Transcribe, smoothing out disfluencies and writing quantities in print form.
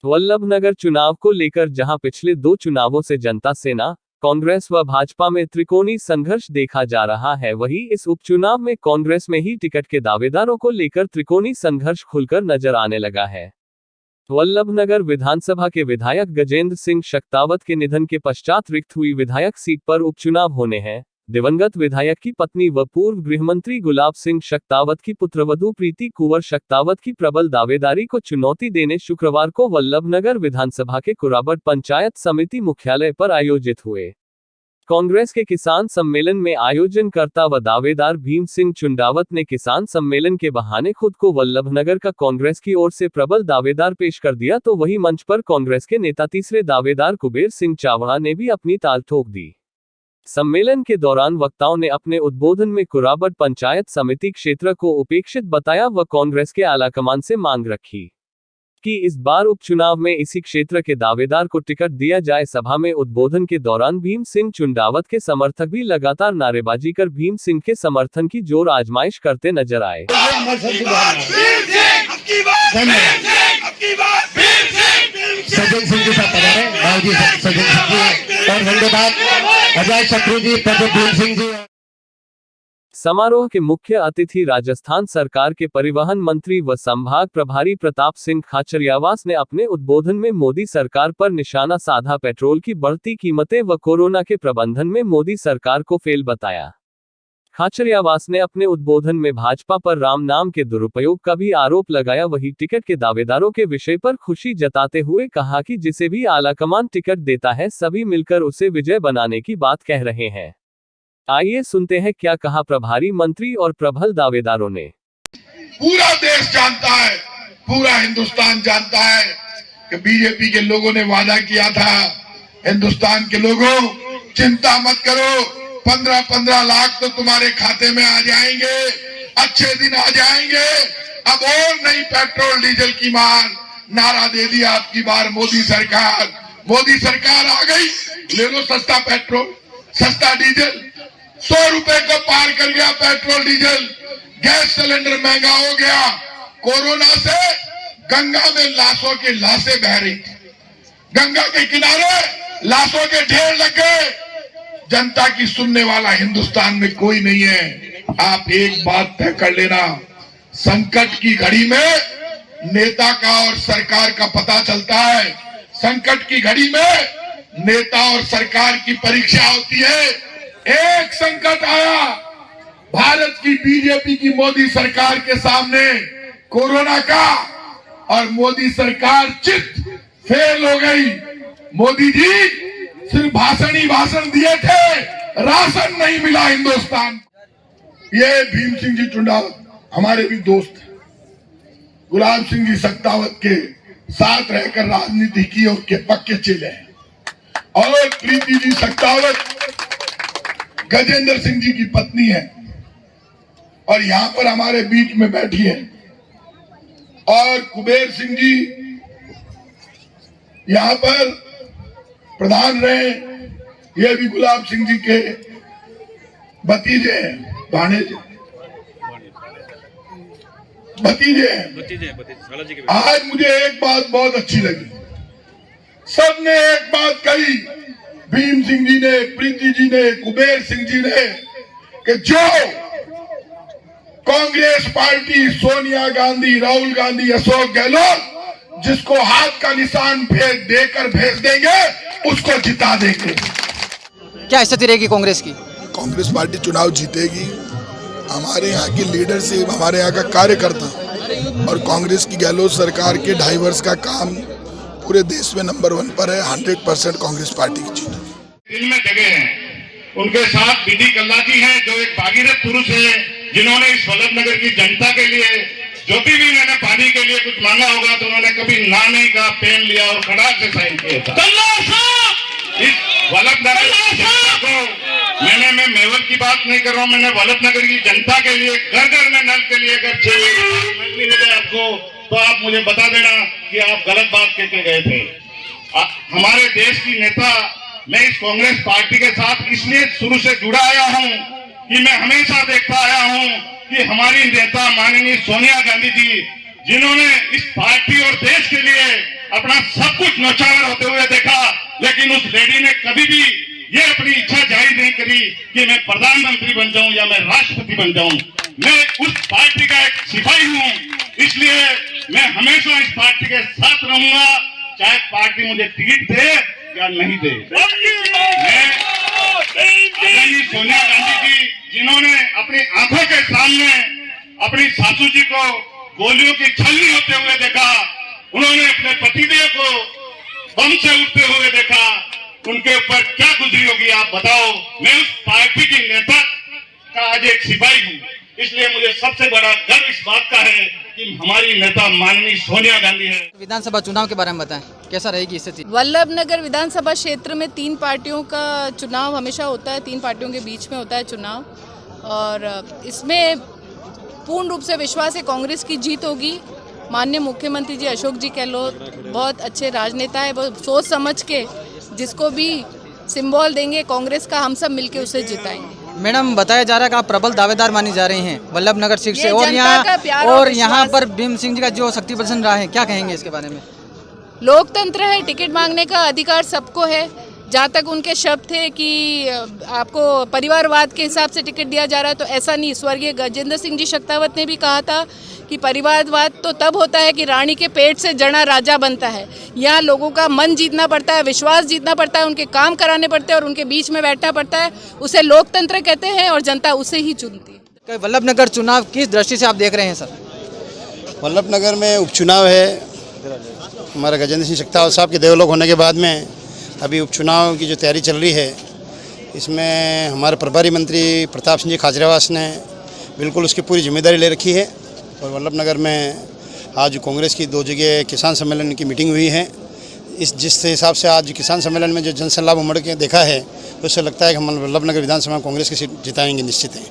वल्लभनगर चुनाव को लेकर जहां पिछले 2 चुनावों से जनता सेना, कांग्रेस व भाजपा में त्रिकोणीय संघर्ष देखा जा रहा है, वहीं इस उपचुनाव में कांग्रेस में ही टिकट के दावेदारों को लेकर त्रिकोणीय संघर्ष खुलकर नजर आने लगा है। वल्लभनगर विधानसभा के विधायक गजेंद्र सिंह शक्तावत के निधन के पश्चात रिक्त हुई विधायक सीट पर उपचुनाव होने हैं। दिवंगत विधायक की पत्नी व पूर्व गृहमंत्री गुलाब सिंह शक्तावत की पुत्रवधू प्रीति कुंवर शक्तावत की प्रबल दावेदारी को चुनौती देने शुक्रवार को वल्लभनगर विधानसभा के कुराबट पंचायत समिति मुख्यालय पर आयोजित हुए कांग्रेस के किसान सम्मेलन में आयोजनकर्ता व दावेदार भीम सिंह चुंडावत ने किसान सम्मेलन के बहाने खुद को वल्लभनगर का कांग्रेस की ओर से प्रबल दावेदार पेश कर दिया, तो वही मंच पर कांग्रेस के नेता तीसरे दावेदार कुबेर सिंह चावड़ा ने भी अपनी ताल ठोक दी। सम्मेलन के दौरान वक्ताओं ने अपने उद्बोधन में कुराबट पंचायत समिति क्षेत्र को उपेक्षित बताया व कांग्रेस के आलाकमान से मांग रखी कि इस बार उपचुनाव में इसी क्षेत्र के दावेदार को टिकट दिया जाए। सभा में उद्बोधन के दौरान भीम सिंह चुंडावत के समर्थक भी लगातार नारेबाजी कर भीम सिंह के समर्थन की जोर आजमाइश करते नजर आए। समारोह के मुख्य अतिथि राजस्थान सरकार के परिवहन मंत्री व संभाग प्रभारी प्रताप सिंह खाचरियावास ने अपने उद्बोधन में मोदी सरकार पर निशाना साधा, पेट्रोल की बढ़ती कीमतें व कोरोना के प्रबंधन में मोदी सरकार को फेल बताया। खाचरियावास ने अपने उद्बोधन में भाजपा पर राम नाम के दुरुपयोग का भी आरोप लगाया। वही टिकट के दावेदारों के विषय पर खुशी जताते हुए कहा कि जिसे भी आलाकमान टिकट देता है, सभी मिलकर उसे विजय बनाने की बात कह रहे हैं। आइए सुनते हैं क्या कहा प्रभारी मंत्री और प्रबल दावेदारों ने। पूरा देश जानता है, पूरा हिंदुस्तान जानता है कि बीजेपी के लोगों ने वादा किया था, हिंदुस्तान के लोगों चिंता मत करो, 15-15 लाख तो तुम्हारे खाते में आ जाएंगे, अच्छे दिन आ जाएंगे। अब और नहीं पेट्रोल डीजल की मार, नारा दे दिया आपकी बार मोदी सरकार आ गई, ले लो सस्ता पेट्रोल सस्ता डीजल। 100 रुपए को पार कर गया पेट्रोल डीजल, गैस सिलेंडर महंगा हो गया। कोरोना से गंगा में लाशों की लाशें बह रही थी, गंगा के किनारे लाशों के ढेर लग गए। जनता की सुनने वाला हिंदुस्तान में कोई नहीं है। आप एक बात तय कर लेना, संकट की घड़ी में नेता का और सरकार का पता चलता है। संकट की घड़ी में नेता और सरकार की परीक्षा होती है। एक संकट आया भारत की बीजेपी की मोदी सरकार के सामने, कोरोना का, और मोदी सरकार चित फेल हो गई। मोदी जी सिर्फ भाषण दिए थे, राशन नहीं मिला हिंदुस्तान। ये भीम सिंह जी चुंडावत हमारे भी दोस्त हैं, गुलाब सिंह जी शक्तावत के साथ रहकर राजनीति की और के पक्के चले हैं, और प्रीति जी शक्तावत गजेंद्र सिंह जी की पत्नी है और यहाँ पर हमारे बीच में बैठी है, और कुबेर सिंह जी यहाँ पर प्रधान रहे, ये भी गुलाब सिंह जी के भतीजे हैं, भतीजे हैं। आज मुझे एक बात बहुत अच्छी लगी, सबने एक बात कही, भीम सिंह जी ने, प्रीति जी ने, कुबेर सिंह जी ने, कि जो कांग्रेस पार्टी सोनिया गांधी, राहुल गांधी, अशोक गहलोत जिसको हाथ का निशान देकर भेज देंगे, उसको जिता देंगे। क्या स्थिति रहेगी कांग्रेस की? कांग्रेस पार्टी चुनाव जीतेगी। हमारे यहाँ की लीडरशिप, हमारे यहाँ का कार्यकर्ता और कांग्रेस की गहलोत सरकार के 2.5 वर्ष का काम पूरे देश में नंबर 1 पर है। 100% कांग्रेस पार्टी की जीत। इनमें जगह हैं, उनके साथ बीडी कल्ला जी हैं, जो एक भागीरथ पुरुष है, जिन्होंने इस वल्लभनगर की जनता के लिए जो भी मैंने पानी के लिए कुछ मांगा होगा तो उन्होंने कभी ना नहीं कहा, पेन लिया और खड़ा से साइन किया था। इस वल्लभनगर को मैं मेवर की बात नहीं कर रहा हूँ, मैंने वल्लभनगर की जनता के लिए, घर घर में नल के लिए अगर 6 मिल जाए आपको तो आप मुझे बता देना कि आप गलत बात कह के गए थे। हमारे देश की नेता, मैं इस कांग्रेस पार्टी के साथ इसलिए शुरू से जुड़ा आया हूं कि मैं हमेशा देखता आया हूं कि हमारी नेता माननीय सोनिया गांधी जी, जिन्होंने इस पार्टी और देश के लिए अपना सब कुछ न्यौछावर होते हुए देखा, लेकिन उस लेडी ने कभी भी ये अपनी इच्छा जाहिर नहीं करी कि मैं प्रधानमंत्री बन जाऊं या मैं राष्ट्रपति बन जाऊं। मैं उस पार्टी का एक सिपाही हूं, इसलिए मैं हमेशा इस पार्टी के साथ रहूंगा, चाहे पार्टी मुझे टिकट दे या नहीं दे। मैं आदरणीय सोनिया गांधी जी, जिन्होंने अपनी आंखों के सामने अपनी सासू जी को गोलियों की छलनी होते हुए देखा, उन्होंने अपने पतिदेव को बम से उठते हुए देखा, उनके ऊपर क्या गुजरी होगी आप बताओ। मैं उस पार्टी की नेता का आज एक सिपाही हूँ, इसलिए मुझे सबसे बड़ा गर्व इस बात का है कि हमारी नेता माननीय सोनिया गांधी है। विधानसभा चुनाव के बारे में बताएं, कैसा रहेगी स्थिति? वल्लभनगर विधानसभा क्षेत्र में 3 पार्टियों का चुनाव हमेशा होता है, 3 पार्टियों के बीच में होता है चुनाव, और इसमें पूर्ण रूप से विश्वास है कांग्रेस की जीत होगी। माननीय मुख्यमंत्री जी अशोक जी गहलोत बहुत अच्छे राजनेता है, वो सोच समझ के जिसको भी सिंबल देंगे कांग्रेस का, हम सब मिलके उसे जिताएंगे। मैडम, बताया जा रहा है कि आप प्रबल दावेदार मानी जा रही हैं वल्लभनगर सीट से, ये और जनता का प्यार यहाँ और और यहाँ विश्वास। पर भीम सिंह जी का जो शक्ति प्रदर्शन रहा है, क्या कहेंगे इसके बारे में? लोकतंत्र है, टिकट मांगने का अधिकार सबको है। जहाँ तक उनके शब्द थे कि आपको परिवारवाद के हिसाब से टिकट दिया जा रहा है, तो ऐसा नहीं। स्वर्गीय गजेंद्र सिंह जी शेखावत ने भी कहा था कि परिवारवाद तो तब होता है कि रानी के पेट से जना राजा बनता है। यहाँ लोगों का मन जीतना पड़ता है, विश्वास जीतना पड़ता है, उनके काम कराने पड़ते हैं और उनके बीच में बैठना पड़ता है। उसे लोकतंत्र कहते हैं और जनता उसे ही चुनती है। वल्लभनगर चुनाव किस दृष्टि से आप देख रहे हैं सर? वल्लभनगर में उपचुनाव है, हमारा गजेंद्र सिंह शेखावत साहब के देवलोक होने के बाद में अभी उपचुनाव की जो तैयारी चल रही है, इसमें हमारे प्रभारी मंत्री प्रताप सिंह जी खाचरियावास ने बिल्कुल उसकी पूरी जिम्मेदारी ले रखी है। और वल्लभनगर में आज कांग्रेस की 2 जगह किसान सम्मेलन की मीटिंग हुई है। जिस हिसाब से आज किसान सम्मेलन में जो जनसैलाब उमड़ के देखा है, तो उससे लगता है कि हम वल्लभनगर विधानसभा कांग्रेस की सीट जिताएंगे निश्चित है।